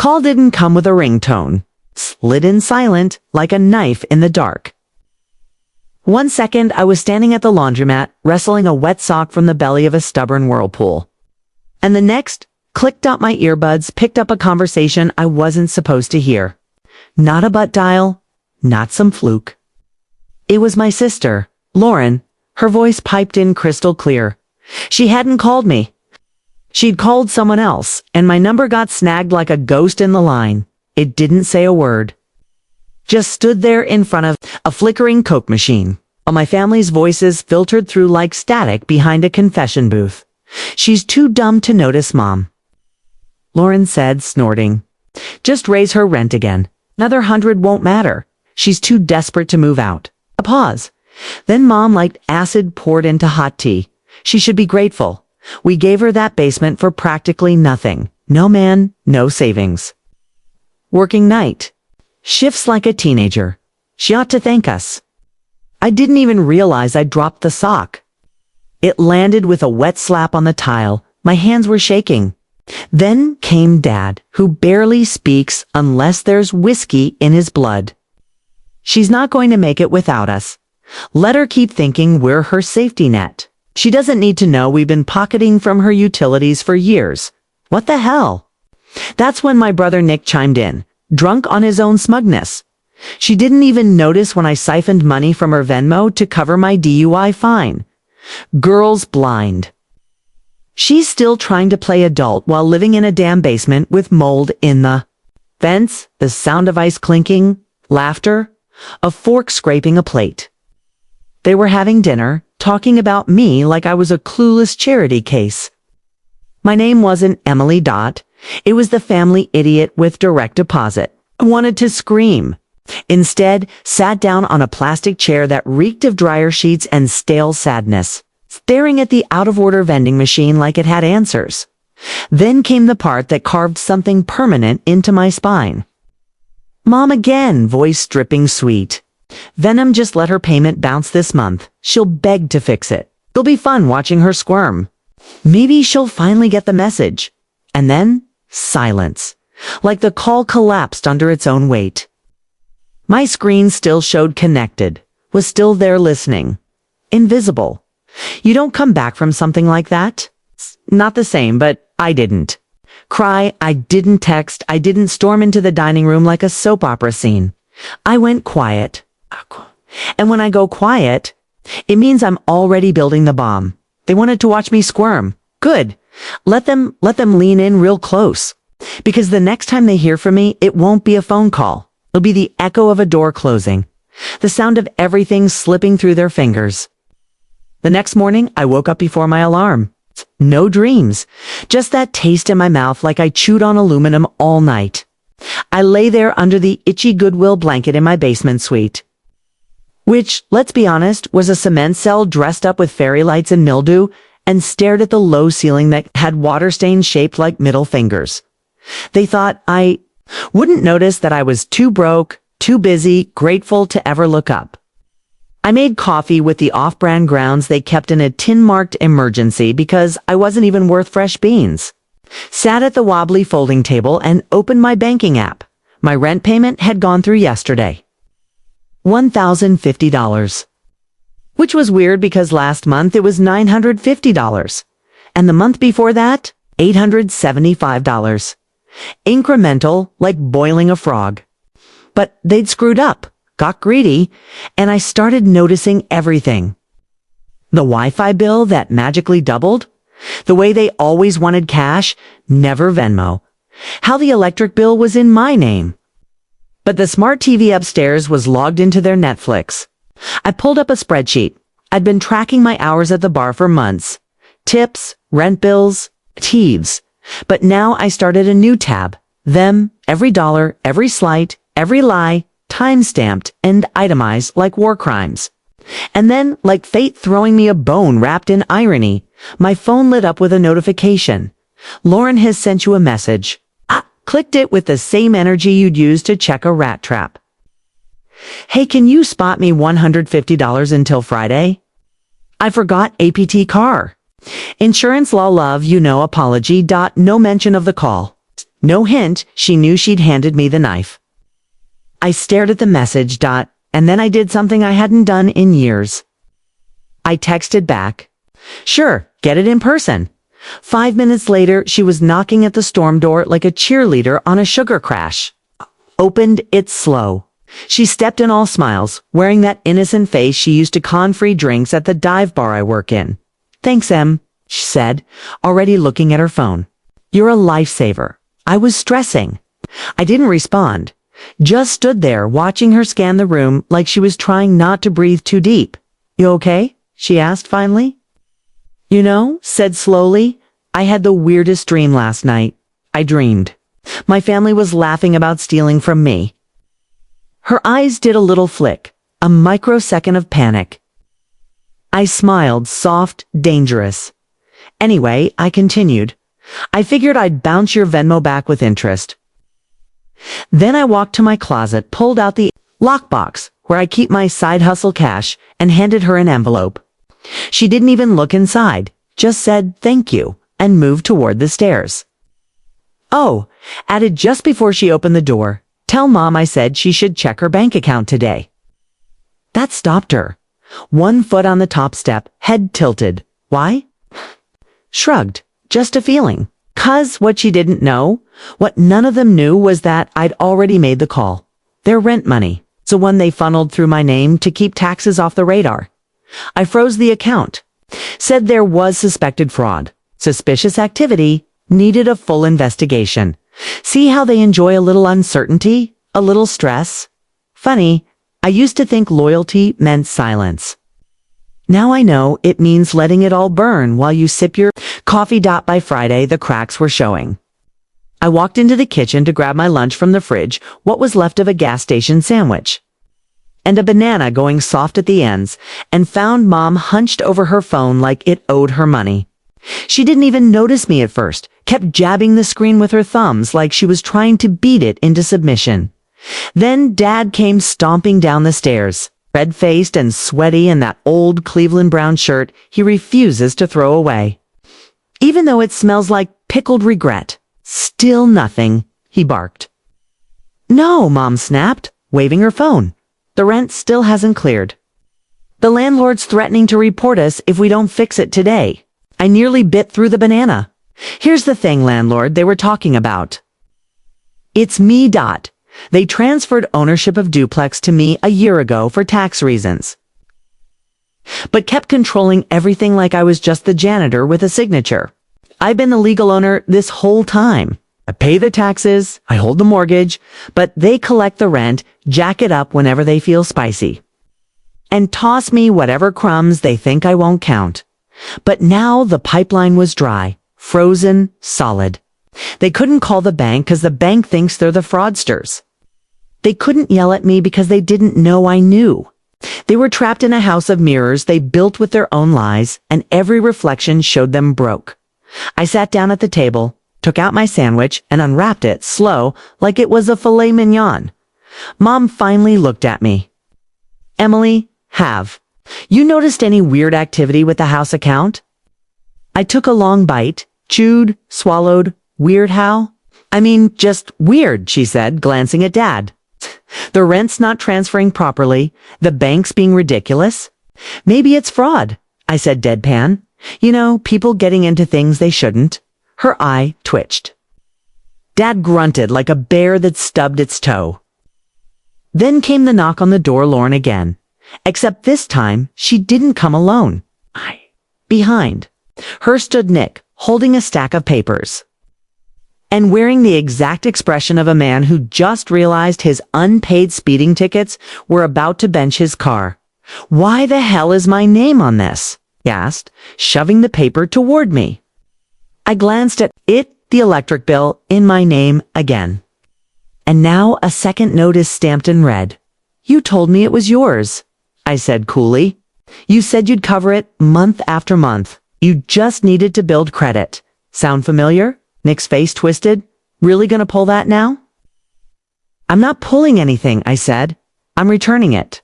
Call didn't come with a ringtone. Slid in silent, like a knife in the dark. 1 second, I was standing at the laundromat, wrestling a wet sock from the belly of a stubborn whirlpool. And the next, clicked out my earbuds, picked up a conversation I wasn't supposed to hear. Not a butt dial, not some fluke. It was my sister, Lauren. Her voice piped in crystal clear. She hadn't called me. She'd called someone else, and my number got snagged like a ghost in the line. It didn't say a word. Just stood there in front of a flickering Coke machine, while my family's voices filtered through like static behind a confession booth. She's too dumb to notice, Mom. Lauren said, snorting. Just raise her rent again. Another 100 won't matter. She's too desperate to move out. A pause. Then Mom liked acid poured into hot tea. She should be grateful. We gave her that basement for practically nothing. No man, no savings. Working night. Shifts like a teenager. She ought to thank us. I didn't even realize I dropped the sock. It landed with a wet slap on the tile. My hands were shaking. Then came Dad, who barely speaks unless there's whiskey in his blood. She's not going to make it without us. Let her keep thinking we're her safety net. She doesn't need to know we've been pocketing from her utilities for years. What the hell? That's when my brother Nick chimed in, drunk on his own smugness. She didn't even notice when I siphoned money from her Venmo to cover my DUI fine. Girl's blind. She's still trying to play adult while living in a damn basement with mold in the vents, the sound of ice clinking, laughter, a fork scraping a plate. They were having dinner, talking about me like I was a clueless charity case. My name wasn't Emily Dot. It was the family idiot with direct deposit. I wanted to scream. Instead, sat down on a plastic chair that reeked of dryer sheets and stale sadness, staring at the out-of-order vending machine like it had answers. Then came the part that carved something permanent into my spine. Mom again, voice dripping sweet. Venom just let her payment bounce this month. She'll beg to fix it. It'll be fun watching her squirm. Maybe she'll finally get the message. And then, silence. Like the call collapsed under its own weight. My screen still showed connected, was still there listening. Invisible. You don't come back from something like that. Not the same, but I didn't. Cry, I didn't text, I didn't storm into the dining room like a soap opera scene. I went quiet. And when I go quiet, it means I'm already building the bomb. They wanted to watch me squirm. Good. Let them lean in real close. Because the next time they hear from me, it won't be a phone call. It'll be the echo of a door closing. The sound of everything slipping through their fingers. The next morning, I woke up before my alarm. No dreams. Just that taste in my mouth like I chewed on aluminum all night. I lay there under the itchy Goodwill blanket in my basement suite. Which, let's be honest, was a cement cell dressed up with fairy lights and mildew, and stared at the low ceiling that had water stains shaped like middle fingers. They thought I wouldn't notice that I was too broke, too busy, grateful to ever look up. I made coffee with the off-brand grounds they kept in a tin-marked emergency because I wasn't even worth fresh beans. Sat at the wobbly folding table and opened my banking app. My rent payment had gone through yesterday. $1,050. Which was weird because last month it was $950. And the month before that, $875. Incremental, like boiling a frog. But they'd screwed up, got greedy, and I started noticing everything. The Wi-Fi bill that magically doubled. The way they always wanted cash, never Venmo. How the electric bill was in my name. But the smart TV upstairs was logged into their Netflix. I pulled up a spreadsheet. I'd been tracking my hours at the bar for months. Tips, rent bills, thieves. But now I started a new tab. Them, every dollar, every slight, every lie, time-stamped and itemized like war crimes. And then, like fate throwing me a bone wrapped in irony, my phone lit up with a notification. Lauren has sent you a message. Clicked it with the same energy you'd use to check a rat trap. Hey, can you spot me $150 until Friday? I forgot APT car. Insurance law love, apology. No mention of the call. No hint, she knew she'd handed me the knife. I stared at the message, and then I did something I hadn't done in years. I texted back, "Sure, get it in person." 5 minutes later, she was knocking at the storm door like a cheerleader on a sugar crash. Opened it slow. She stepped in all smiles, wearing that innocent face she used to con free drinks at the dive bar I work in. "Thanks, Em," she said, already looking at her phone. "You're a lifesaver." I was stressing. I didn't respond, just stood there watching her scan the room like she was trying not to breathe too deep. "You okay?" she asked finally. "You know," said slowly, "I had the weirdest dream last night. I dreamed my family was laughing about stealing from me." Her eyes did a little flick, a microsecond of panic. I smiled, soft, dangerous. "Anyway," I continued, "I figured I'd bounce your Venmo back with interest." Then I walked to my closet, pulled out the lockbox where I keep my side hustle cash, and handed her an envelope. She didn't even look inside, just said thank you, and moved toward the stairs. "Oh," added just before she opened the door, "tell Mom I said she should check her bank account today." That stopped her. 1 foot on the top step, head tilted. Why? Shrugged. Just a feeling. 'Cause what she didn't know, what none of them knew, was that I'd already made the call. Their rent money. It's the one they funneled through my name to keep taxes off the radar. I froze the account. Said there was suspected fraud. Suspicious activity. Needed a full investigation. See how they enjoy a little uncertainty? A little stress? Funny, I used to think loyalty meant silence. Now I know it means letting it all burn while you sip your coffee. By Friday, the cracks were showing. I walked into the kitchen to grab my lunch from the fridge, what was left of a gas station sandwich, and a banana going soft at the ends, and found Mom hunched over her phone like it owed her money. She didn't even notice me at first, kept jabbing the screen with her thumbs like she was trying to beat it into submission. Then Dad came stomping down the stairs, red-faced and sweaty in that old Cleveland brown shirt he refuses to throw away. "Even though it smells like pickled regret, still nothing," he barked. "No," Mom snapped, waving her phone. "The rent still hasn't cleared. The landlord's threatening to report us if we don't fix it today." I nearly bit through the banana. "Here's the thing, landlord, they were talking about. It's me. They transferred ownership of duplex to me a year ago for tax reasons, but kept controlling everything like I was just the janitor with a signature. I've been the legal owner this whole time. I pay the taxes, I hold the mortgage, but they collect the rent, jack it up whenever they feel spicy, and toss me whatever crumbs they think I won't count. But now the pipeline was dry, frozen, solid. They couldn't call the bank because the bank thinks they're the fraudsters. They couldn't yell at me because they didn't know I knew. They were trapped in a house of mirrors they built with their own lies, and every reflection showed them broke. I sat down at the table, took out my sandwich, and unwrapped it, slow, like it was a filet mignon. Mom finally looked at me. "Emily, you noticed any weird activity with the house account?" I took a long bite, chewed, swallowed. "Weird how?" "I mean, just weird," she said, glancing at Dad. "The rent's not transferring properly, the bank's being ridiculous. Maybe it's fraud," I said deadpan. "You know, people getting into things they shouldn't." Her eye twitched. Dad grunted like a bear that stubbed its toe. Then came the knock on the door, Lauren again. Except this time, she didn't come alone. Behind her stood Nick, holding a stack of papers, and wearing the exact expression of a man who just realized his unpaid speeding tickets were about to bench his car. "Why the hell is my name on this?" he asked, shoving the paper toward me. I glanced at it, the electric bill, in my name again. And now a second note is stamped in red. "You told me it was yours," I said coolly. "You said you'd cover it month after month. You just needed to build credit." Sound familiar? Nick's face twisted. "Really gonna pull that now?" "I'm not pulling anything," I said. "I'm returning it."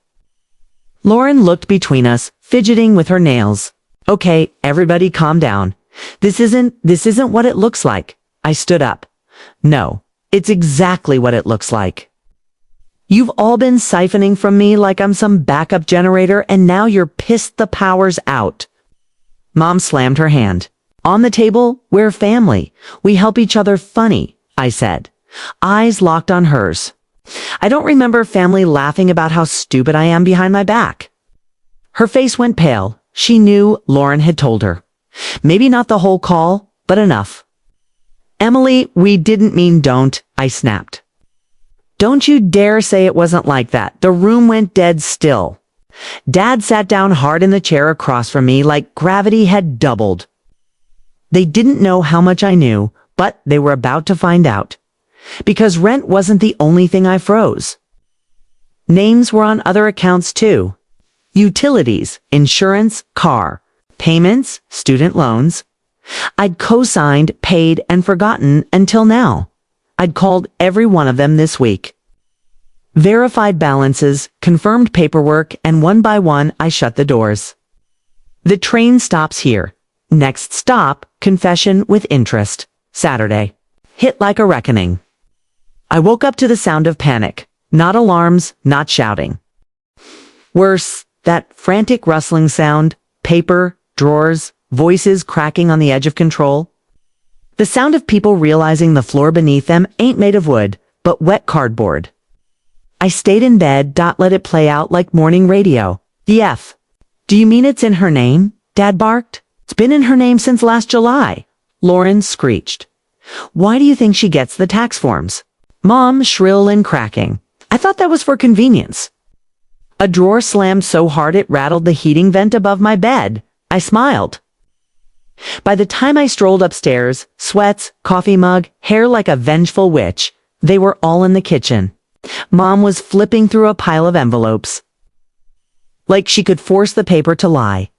Lauren looked between us, fidgeting with her nails. "Okay, everybody calm down. This isn't what it looks like." I stood up. No, it's exactly what it looks like. You've all been siphoning from me like I'm some backup generator, and now you're pissed the power's out. Mom slammed her hand. On the table, we're family. We help each other funny, I said. Eyes locked on hers. I don't remember family laughing about how stupid I am behind my back. Her face went pale. She knew Lauren had told her. Maybe not the whole call, but enough. Emily, we didn't mean don't, I snapped. Don't you dare say it wasn't like that. The room went dead still. Dad sat down hard in the chair across from me like gravity had doubled. They didn't know how much I knew, but they were about to find out. Because rent wasn't the only thing I froze. Names were on other accounts too. Utilities, insurance, car, payments, student loans. I'd co-signed, paid, and forgotten until now. I'd called every one of them this week. Verified balances, confirmed paperwork, and one by one I shut the doors. The train stops here. Next stop, confession with interest. Saturday. Hit like a reckoning. I woke up to the sound of panic. Not alarms, not shouting. Worse, that frantic rustling sound, paper, drawers, voices cracking on the edge of control. The sound of people realizing the floor beneath them ain't made of wood, but wet cardboard. I stayed in bed, let it play out like morning radio. The F. Do you mean it's in her name? Dad barked. It's been in her name since last July. Lauren screeched. Why do you think she gets the tax forms? Mom, shrill and cracking. I thought that was for convenience. A drawer slammed so hard it rattled the heating vent above my bed. I smiled. By the time I strolled upstairs, sweats, coffee mug, hair like a vengeful witch, they were all in the kitchen. Mom was flipping through a pile of envelopes. Like she could force the paper to lie.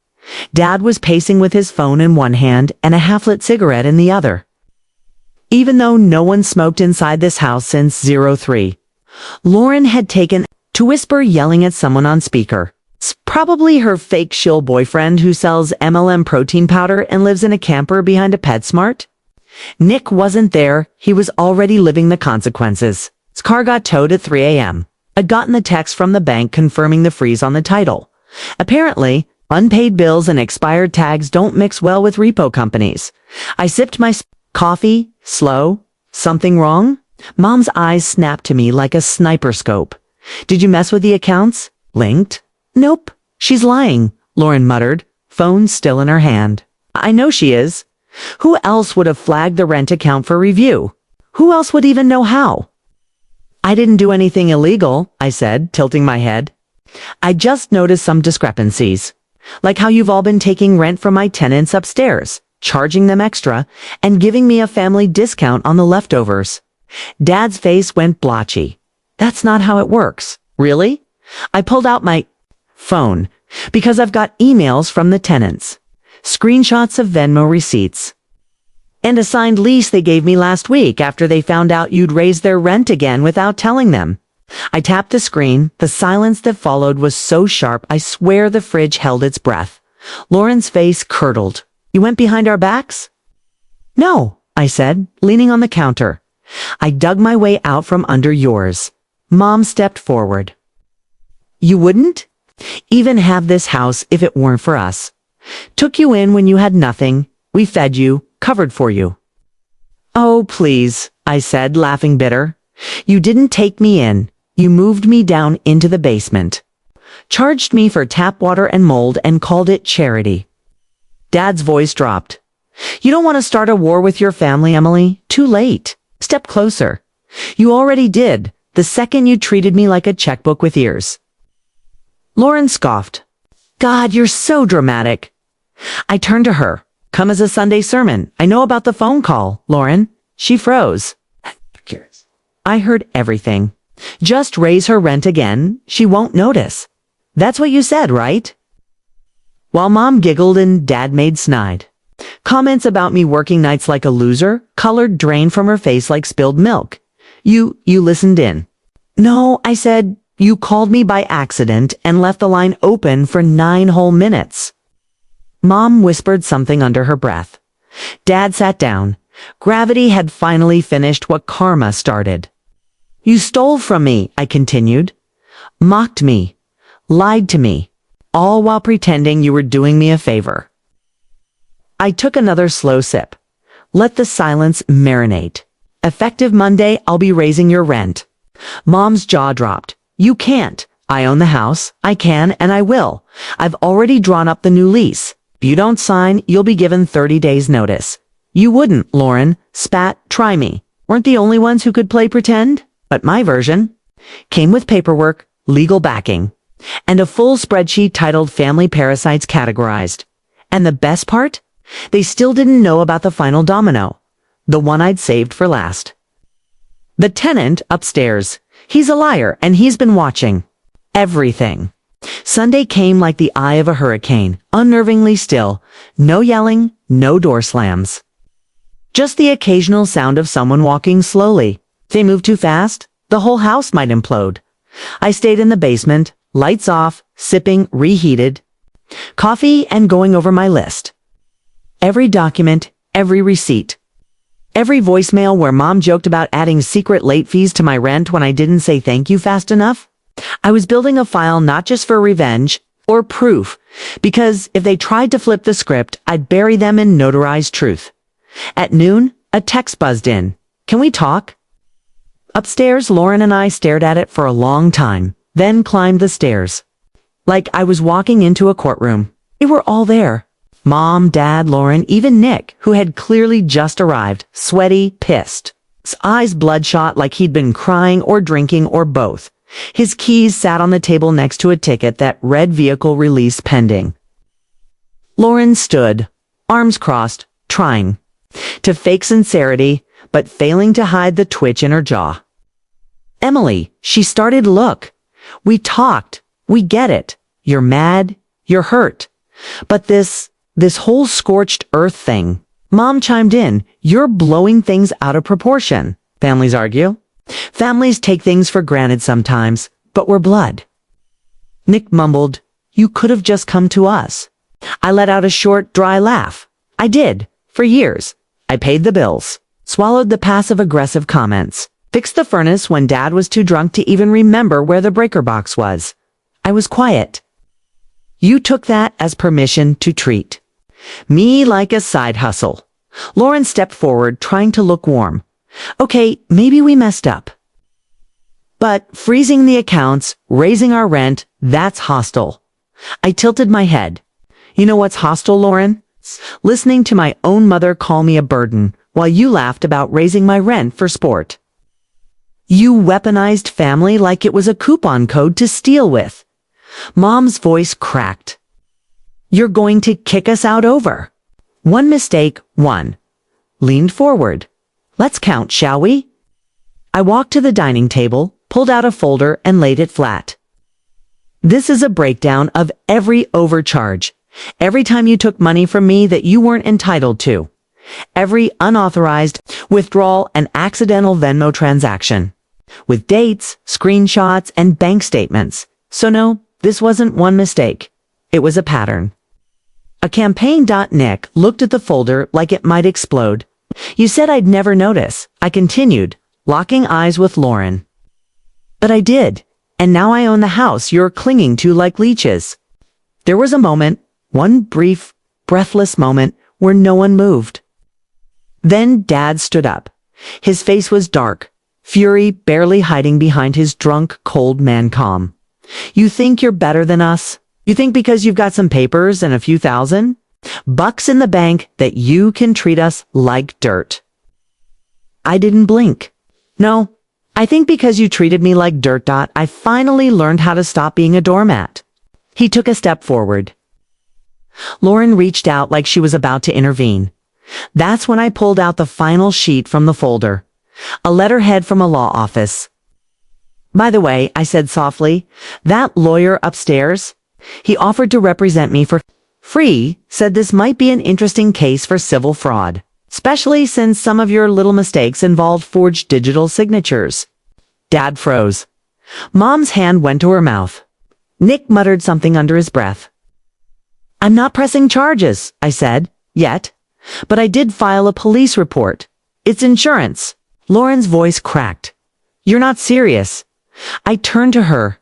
Dad was pacing with his phone in one hand and a half-lit cigarette in the other. Even though no one smoked inside this house since 03, Lauren had taken to whisper, yelling at someone on speaker. It's probably her fake shill boyfriend who sells MLM protein powder and lives in a camper behind a PetSmart. Nick wasn't there. He was already living the consequences. His car got towed at 3 a.m. I'd gotten the text from the bank confirming the freeze on the title. Apparently, unpaid bills and expired tags don't mix well with repo companies. I sipped my coffee, slow. Something wrong? Mom's eyes snapped to me like a sniper scope. Did you mess with the accounts? Linked? Nope. She's lying, Lauren muttered, phone still in her hand. I know she is. Who else would have flagged the rent account for review? Who else would even know how? I didn't do anything illegal, I said, tilting my head. I just noticed some discrepancies. Like how you've all been taking rent from my tenants upstairs, charging them extra, and giving me a family discount on the leftovers. Dad's face went blotchy. That's not how it works. Really? I pulled out my phone because I've got emails from the tenants. Screenshots of Venmo receipts. And a signed lease they gave me last week after they found out you'd raised their rent again without telling them. I tapped the screen. The silence that followed was so sharp I swear the fridge held its breath. Lauren's face curdled. You went behind our backs? No, I said, leaning on the counter. I dug my way out from under yours. Mom stepped forward. You wouldn't even have this house if it weren't for us. Took you in when you had nothing. We fed you, covered for you. Oh, please, I said, laughing bitter. You didn't take me in. You moved me down into the basement. Charged me for tap water and mold and called it charity. Dad's voice dropped. You don't want to start a war with your family, Emily? Too late. Step closer. You already did, the second you treated me like a checkbook with ears. Lauren scoffed. God, you're so dramatic. I turned to her. Come as a Sunday sermon. I know about the phone call, Lauren. She froze. I heard everything. Just raise her rent again. She won't notice. That's what you said, right? While Mom giggled and Dad made snide. Comments about me working nights like a loser, colored drained from her face like spilled milk. You listened in. No, I said, you called me by accident and left the line open for 9 whole minutes. Mom whispered something under her breath. Dad sat down. Gravity had finally finished what karma started. You stole from me, I continued. Mocked me. Lied to me. All while pretending you were doing me a favor. I took another slow sip. Let the silence marinate. Effective Monday, I'll be raising your rent. Mom's jaw dropped. You can't. I own the house. I can and I will. I've already drawn up the new lease. If you don't sign, you'll be given 30 days notice. You wouldn't, Lauren. Spat, try me. Weren't the only ones who could play pretend? But my version came with paperwork, legal backing, and a full spreadsheet titled Family Parasites Categorized. And the best part? They still didn't know about the final domino, the one I'd saved for last. The tenant upstairs. He's a liar, and he's been watching everything. Sunday came like the eye of a hurricane, unnervingly still. No yelling, no door slams. Just the occasional sound of someone walking slowly. If they moved too fast, the whole house might implode. I stayed in the basement, lights off, sipping reheated coffee and going over my list. Every document, every receipt. Every voicemail where Mom joked about adding secret late fees to my rent when I didn't say thank you fast enough. I was building a file not just for revenge or proof, because if they tried to flip the script, I'd bury them in notarized truth. At noon, a text buzzed in. Can we talk? Upstairs, Lauren and I stared at it for a long time, then climbed the stairs. Like I was walking into a courtroom. They were all there. Mom, Dad, Lauren, even Nick, who had clearly just arrived, sweaty, pissed. His eyes bloodshot like he'd been crying or drinking or both. His keys sat on the table next to a ticket that read vehicle release pending. Lauren stood, arms crossed, trying to fake sincerity, but failing to hide the twitch in her jaw. Emily, she started, look. We talked. We get it. You're mad. You're hurt. But this whole scorched earth thing. Mom chimed in. You're blowing things out of proportion. Families argue. Families take things for granted sometimes, but we're blood. Nick mumbled, you could have just come to us. I let out a short, dry laugh. I did, for years. I paid the bills, swallowed the passive-aggressive comments, fixed the furnace when Dad was too drunk to even remember where the breaker box was. I was quiet. You took that as permission to treat me like a side hustle. Lauren stepped forward, trying to look warm. Okay, maybe we messed up. But freezing the accounts, raising our rent, that's hostile. I tilted my head. You know what's hostile, Lauren? Listening to my own mother call me a burden, while you laughed about raising my rent for sport. You weaponized family like it was a coupon code to steal with. Mom's voice cracked. You're going to kick us out over. One mistake, one. Leaned forward. Let's count, shall we? I walked to the dining table, pulled out a folder, and laid it flat. This is a breakdown of every overcharge. Every time you took money from me that you weren't entitled to. Every unauthorized withdrawal and accidental Venmo transaction. With dates, screenshots, and bank statements. So no, this wasn't one mistake. It was a pattern. A campaign. Nick looked at the folder like it might explode. You said I'd never notice. I continued, locking eyes with Lauren. But I did, and now I own the house you're clinging to like leeches. There was a moment, one brief, breathless moment, where no one moved. Then Dad stood up. His face was dark, fury barely hiding behind his drunk, cold man calm. You think you're better than us? You think because you've got some papers and a few $1,000 bucks in the bank that you can treat us like dirt? I didn't blink. No, I think because you treated me like dirt. I finally learned how to stop being a doormat. He took a step forward. Lauren reached out like she was about to intervene. That's when I pulled out the final sheet from the folder. A letterhead from a law office. By the way, I said softly, that lawyer upstairs, he offered to represent me for free, said this might be an interesting case for civil fraud, especially since some of your little mistakes involved forged digital signatures. Dad froze. Mom's hand went to her mouth. Nick muttered something under his breath. I'm not pressing charges, I said, yet. But I did file a police report. It's insurance. Lauren's voice cracked. You're not serious. I turned to her.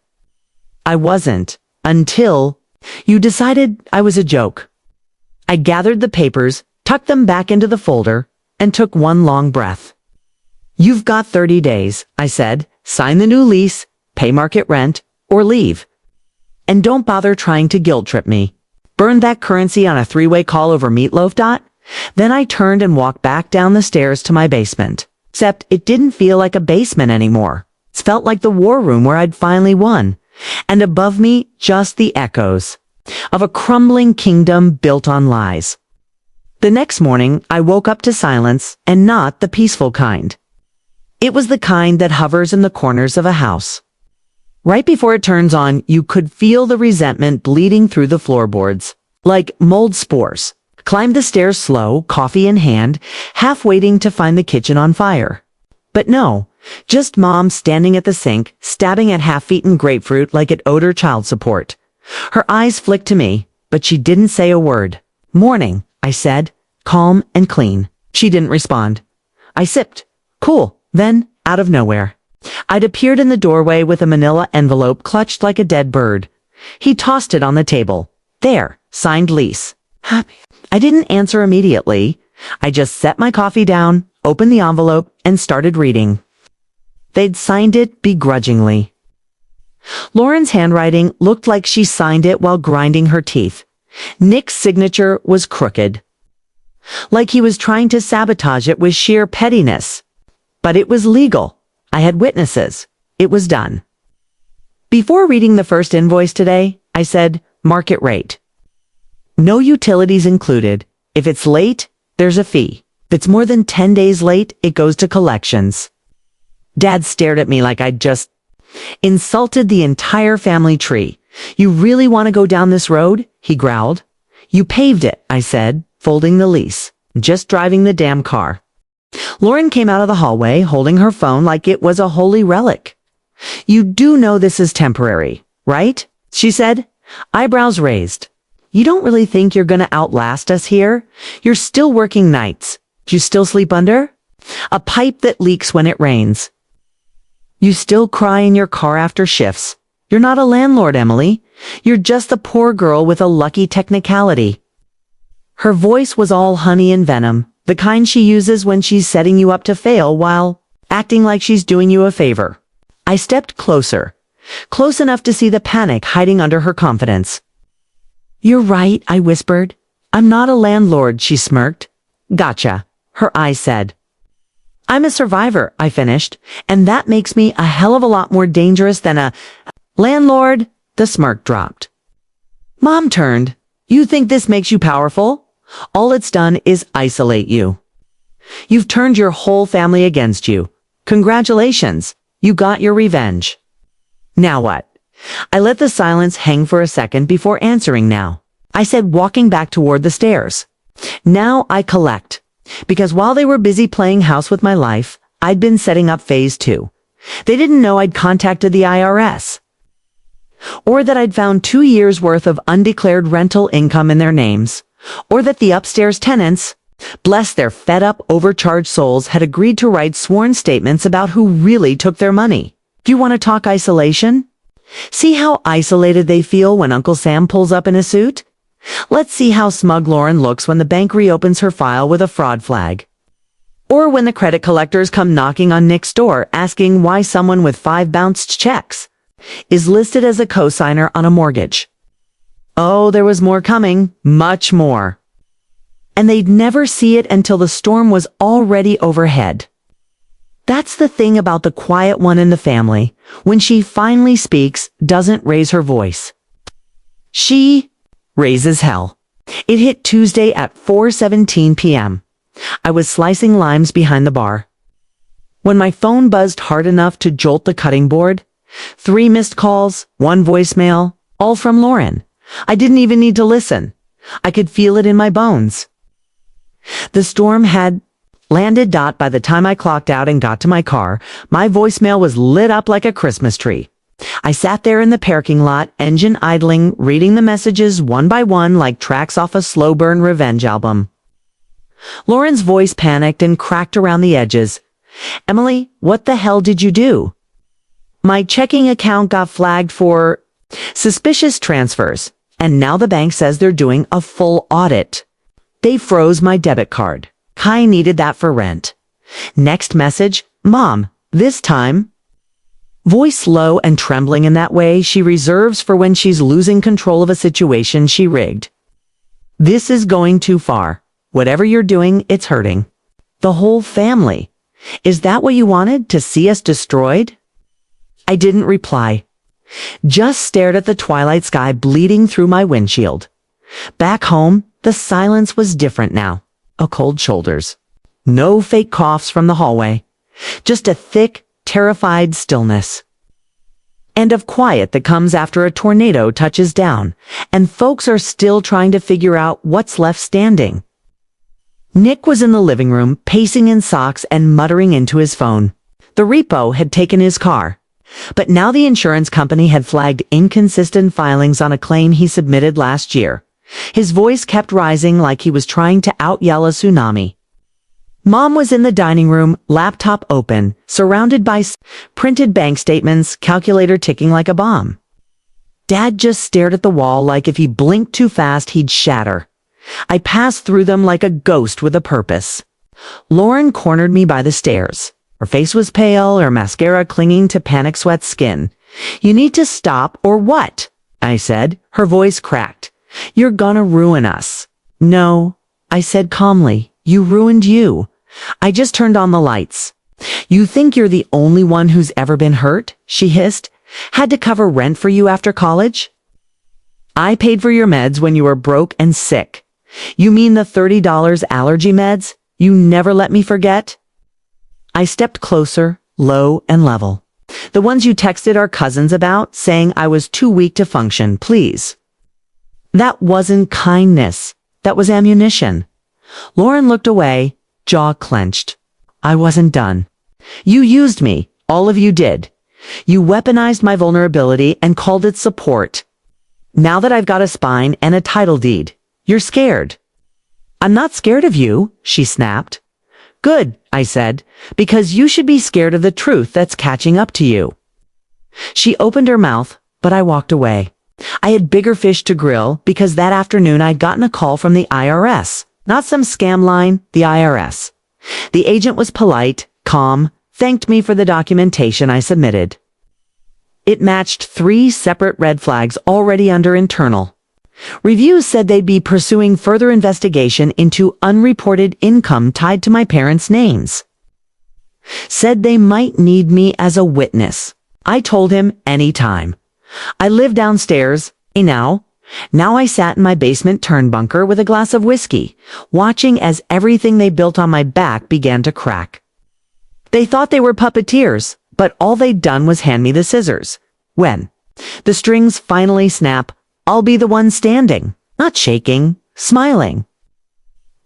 I wasn't, until you decided I was a joke. I gathered the papers, tucked them back into the folder, and took one long breath. You've got 30 days, I said. Sign the new lease, pay market rent, or leave. And don't bother trying to guilt trip me. Burned that currency on a three-way call over meatloaf. Then I turned and walked back down the stairs to my basement. Except it didn't feel like a basement anymore. It felt like the war room where I'd finally won. And above me, just the echoes of a crumbling kingdom built on lies. The next morning, I woke up to silence, and not the peaceful kind. It was the kind that hovers in the corners of a house. Right before it turns on, you could feel the resentment bleeding through the floorboards, like mold spores. Climbed the stairs slow, coffee in hand, half waiting to find the kitchen on fire. But no, just Mom standing at the sink, stabbing at half-eaten grapefruit like it owed her child support. Her eyes flicked to me, but she didn't say a word. Morning, I said, calm and clean. She didn't respond. I sipped. Cool. Then, out of nowhere, I'd appeared in the doorway with a manila envelope clutched like a dead bird. He tossed it on the table. There, signed lease. Happy. I didn't answer immediately. I just set my coffee down, opened the envelope, and started reading. They'd signed it begrudgingly. Lauren's handwriting looked like she signed it while grinding her teeth. Nick's signature was crooked, like he was trying to sabotage it with sheer pettiness. But it was legal. I had witnesses. It was done. Before reading the first invoice today, I said, market rate. No utilities included. If it's late, there's a fee. If it's more than 10 days late, it goes to collections. Dad stared at me like I'd just insulted the entire family tree. You really want to go down this road? He growled. You paved it, I said, folding the lease. Just driving the damn car. Lauren came out of the hallway, holding her phone like it was a holy relic. You do know this is temporary, right? She said, eyebrows raised. You don't really think you're gonna outlast us here? You're still working nights. Do you still sleep under a pipe that leaks when it rains? You still cry in your car after shifts. You're not a landlord, Emily. You're just the poor girl with a lucky technicality. Her voice was all honey and venom, the kind she uses when she's setting you up to fail while acting like she's doing you a favor. I stepped closer, close enough to see the panic hiding under her confidence. You're right, I whispered. I'm not a landlord, she smirked. Gotcha, her eyes said. I'm a survivor, I finished, and that makes me a hell of a lot more dangerous than a landlord. The smirk dropped. Mom turned. You think this makes you powerful? All it's done is isolate you. You've turned your whole family against you. Congratulations, you got your revenge. Now what? I let the silence hang for a second before answering now. I said, walking back toward the stairs. Now I collect. Because while they were busy playing house with my life, I'd been setting up phase 2. They didn't know I'd contacted the IRS. Or that I'd found 2 years' worth of undeclared rental income in their names. Or that the upstairs tenants, bless their fed-up, overcharged souls, had agreed to write sworn statements about who really took their money. Do you want to talk isolation? See how isolated they feel when Uncle Sam pulls up in a suit? Let's see how smug Lauren looks when the bank reopens her file with a fraud flag. Or when the credit collectors come knocking on Nick's door asking why someone with 5 bounced checks is listed as a cosigner on a mortgage. Oh, there was more coming, much more. And they'd never see it until the storm was already overhead. That's the thing about the quiet one in the family. When she finally speaks, doesn't raise her voice. She raises hell. It hit Tuesday at 4:17 p.m. I was slicing limes behind the bar. When my phone buzzed hard enough to jolt the cutting board, 3 missed calls, 1 voicemail, all from Lauren. I didn't even need to listen. I could feel it in my bones. The storm had landed. By the time I clocked out and got to my car, my voicemail was lit up like a Christmas tree. I sat there in the parking lot, engine idling, reading the messages one by one like tracks off a slow burn revenge album. Lauren's voice panicked and cracked around the edges. Emily, what the hell did you do? My checking account got flagged for suspicious transfers, and now the bank says they're doing a full audit. They froze my debit card. Kai needed that for rent. Next message, Mom, this time. Voice low and trembling in that way she reserves for when she's losing control of a situation she rigged. This is going too far. Whatever you're doing, it's hurting. The whole family. Is that what you wanted, to see us destroyed? I didn't reply. Just stared at the twilight sky bleeding through my windshield. Back home, the silence was different now. A cold shoulders. No fake coughs from the hallway. Just a thick, terrified stillness. And of quiet that comes after a tornado touches down, and folks are still trying to figure out what's left standing. Nick was in the living room, pacing in socks and muttering into his phone. The repo had taken his car. But now the insurance company had flagged inconsistent filings on a claim he submitted last year. His voice kept rising like he was trying to out-yell a tsunami. Mom was in the dining room, laptop open, surrounded by printed bank statements, calculator ticking like a bomb. Dad just stared at the wall like if he blinked too fast he'd shatter. I passed through them like a ghost with a purpose. Lauren cornered me by the stairs. Her face was pale, her mascara clinging to panic sweat skin. You need to stop, or what? I said. Her voice cracked. You're gonna ruin us. No, I said calmly. You ruined you. I just turned on the lights. You think you're the only one who's ever been hurt? She hissed. Had to cover rent for you after college? I paid for your meds when you were broke and sick. You mean the $30 allergy meds? You never let me forget? I stepped closer, low and level. The ones you texted our cousins about, saying I was too weak to function, please. That wasn't kindness. That was ammunition. Lauren looked away, jaw clenched. I wasn't done. You used me. All of you did. You weaponized my vulnerability and called it support. Now that I've got a spine and a title deed, you're scared. I'm not scared of you, she snapped. Good, I said, because you should be scared of the truth that's catching up to you. She opened her mouth, but I walked away. I had bigger fish to grill because that afternoon I'd gotten a call from the IRS. Not some scam line, the IRS. The agent was polite, calm, thanked me for the documentation I submitted. It matched 3 separate red flags already under internal. Reviews said they'd be pursuing further investigation into unreported income tied to my parents' names. Said they might need me as a witness. I told him anytime. I lived downstairs, Now I sat in my basement turnbunker with a glass of whiskey, watching as everything they built on my back began to crack. They thought they were puppeteers, but all they'd done was hand me the scissors. When the strings finally snap, I'll be the one standing, not shaking, smiling.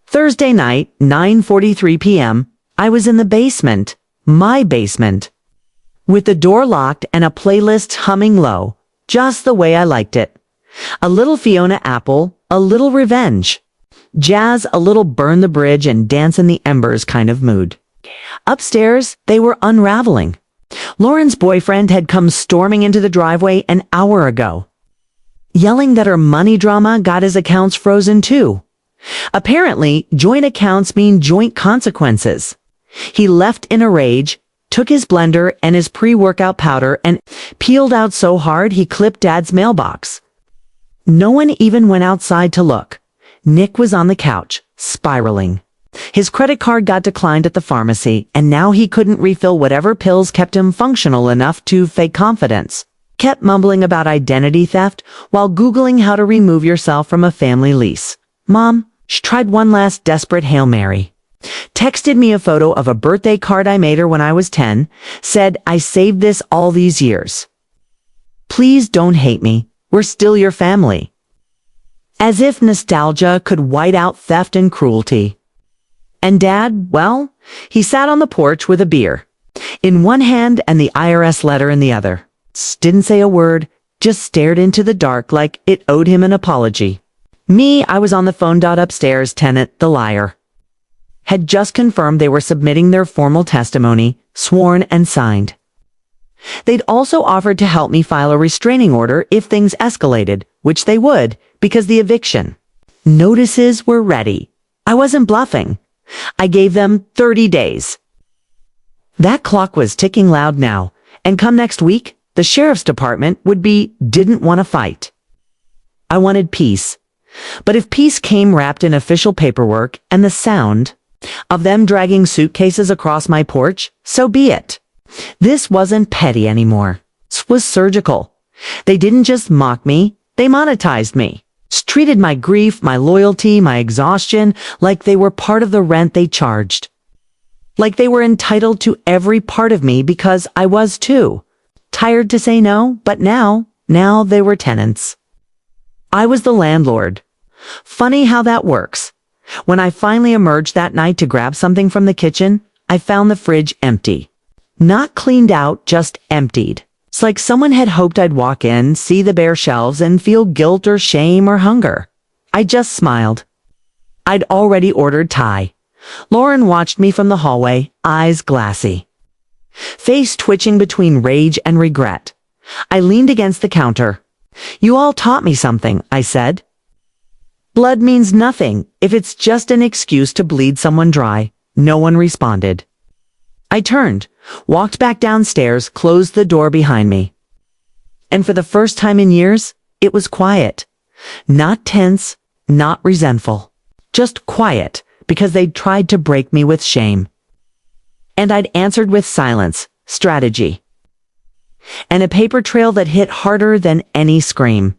Thursday night, 9:43 p.m., I was in the basement, my basement, with the door locked and a playlist humming low, just the way I liked it. A little Fiona Apple, a little revenge. Jazz, a little burn the bridge and dance in the embers kind of mood. Upstairs, they were unraveling. Lauren's boyfriend had come storming into the driveway an hour ago, yelling that her money drama got his accounts frozen too. Apparently, joint accounts mean joint consequences. He left in a rage, took his blender and his pre-workout powder and peeled out so hard he clipped Dad's mailbox. No one even went outside to look. Nick was on the couch, spiraling. His credit card got declined at the pharmacy, and now he couldn't refill whatever pills kept him functional enough to fake confidence. Kept mumbling about identity theft while Googling how to remove yourself from a family lease. Mom, she tried one last desperate Hail Mary. Texted me a photo of a birthday card I made her when I was 10, said, I saved this all these years. Please don't hate me. We're still your family. As if nostalgia could white out theft and cruelty. And Dad, well, he sat on the porch with a beer in one hand and the IRS letter in the other. Didn't say a word, just stared into the dark like it owed him an apology. Me, I was on the phone. Upstairs, tenant, the liar. had just confirmed they were submitting their formal testimony, sworn and signed. They'd also offered to help me file a restraining order if things escalated, which they would, because the eviction notices were ready. I wasn't bluffing. I gave them 30 days. That clock was ticking loud now, and come next week, the sheriff's department would be didn't want to fight. I wanted peace. But if peace came wrapped in official paperwork and the sound of them dragging suitcases across my porch, so be it. This wasn't petty anymore. This was surgical. They didn't just mock me, they monetized me. Treated my grief, my loyalty, my exhaustion like they were part of the rent they charged. Like they were entitled to every part of me because I was too. Tired to say no, but now they were tenants. I was the landlord. Funny how that works. When I finally emerged that night to grab something from the kitchen, I found the fridge empty. Not cleaned out, just emptied. It's like someone had hoped I'd walk in, see the bare shelves, and feel guilt or shame or hunger. I just smiled. I'd already ordered Thai. Lauren watched me from the hallway, eyes glassy. Face twitching between rage and regret. I leaned against the counter. "You all taught me something," I said. "Blood means nothing if it's just an excuse to bleed someone dry." No one responded. I turned, walked back downstairs, closed the door behind me. And for the first time in years, it was quiet. Not tense, not resentful. Just quiet, because they'd tried to break me with shame. And I'd answered with silence, strategy. And a paper trail that hit harder than any scream.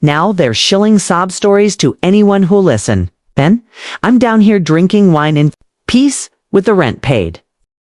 Now they're shilling sob stories to anyone who'll listen. Ben, I'm down here drinking wine in peace with the rent paid.